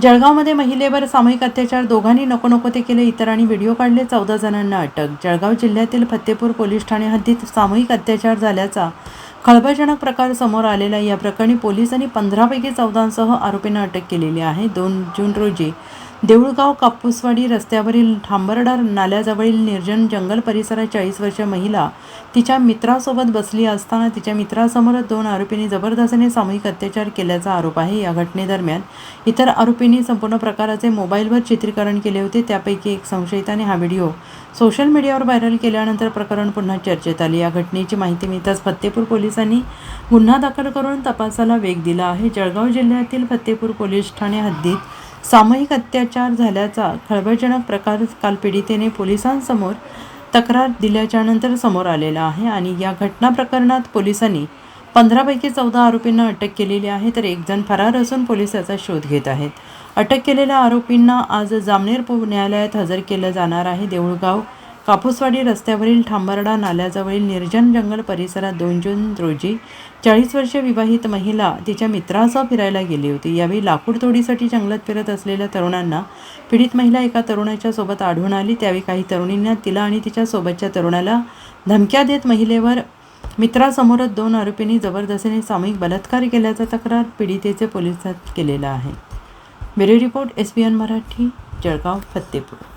जळगावमध्ये महिलेवर सामूहिक अत्याचार, दोघांनी नको नको ते केले, इतरांनी व्हिडिओ काढले, 14 जणांना अटक. जळगाव जिल्ह्यातील फत्तेपूर पोलीस ठाणे हद्दीत सामूहिक अत्याचार झाल्याचा खळबळजनक प्रकार समोर आलेला. या प्रकरणी पोलिसांनी 15 पैकी 14 आरोपींना अटक केलेली आहे. 2 जून रोजी देऊळगाव कापूसवाडी रस्त्यावरील ठांबरडा नाल्याजवळील निर्जन जंगल परिसरात 40 वर्षीय महिला तिच्या मित्रासोबत बसली असताना तिच्या मित्रासमोरच 2 आरोपींनी जबरदस्तीने सामूहिक अत्याचार केल्याचा आरोप आहे. या घटनेदरम्यान इतर आरोपींनी संपूर्ण प्रकाराचे मोबाईलवर चित्रीकरण केले होते. त्यापैकी एक संशयिताने हा व्हिडिओ सोशल मीडियावर व्हायरल केल्यानंतर प्रकरण पुन्हा चर्चेत आले. या घटनेची माहिती मिळताच फत्तेपूर पोलिसांनी गुन्हा दाखल करून तपासाला वेग दिला आहे. जळगाव जिल्ह्यातील फत्तेपूर पोलीस ठाणे हद्दीत सामूहिक अत्याचार झाल्याचा खळबळजनक प्रकार काल पीडितेने पोलिसांसमोर तक्रार दिल्याच्यानंतर समोर आलेला आहे आणि या घटना प्रकरणात पोलिसांनी 15 पैकी 14 आरोपींना अटक केलेली आहे, तर एक जण फरार असून पोलीस याचा शोध घेत आहेत. अटक केलेल्या आरोपींना आज जामनेर न्यायालयात हजर केलं जाणार आहे. देऊळगाव कापूसवाडी रस्त्यावरील ठांबरडा नाल्याजवळील निर्जन जंगल परिसरात 2 जून रोजी 40 वर्षीय विवाहित महिला तिच्या मित्रासह फिरायला गेली होती. यावेळी लाकूड तोडीसाठी जंगलात फिरत असलेल्या तरुणांना पीडित महिला एका तरुणाच्या सोबत आढळून आली. त्यावेळी काही तरुणींना तिला आणि तिच्या सोबतच्या तरुणाला धमक्या देत महिलेवर मित्रासमोरच 2 आरोपींनी जबरदस्तीने सामूहिक बलात्कार केल्याचा तक्रार पीडितेचे पोलिसात केलेला आहे. Bureau report, SBN Marathi, Jalgaon, Fattepur.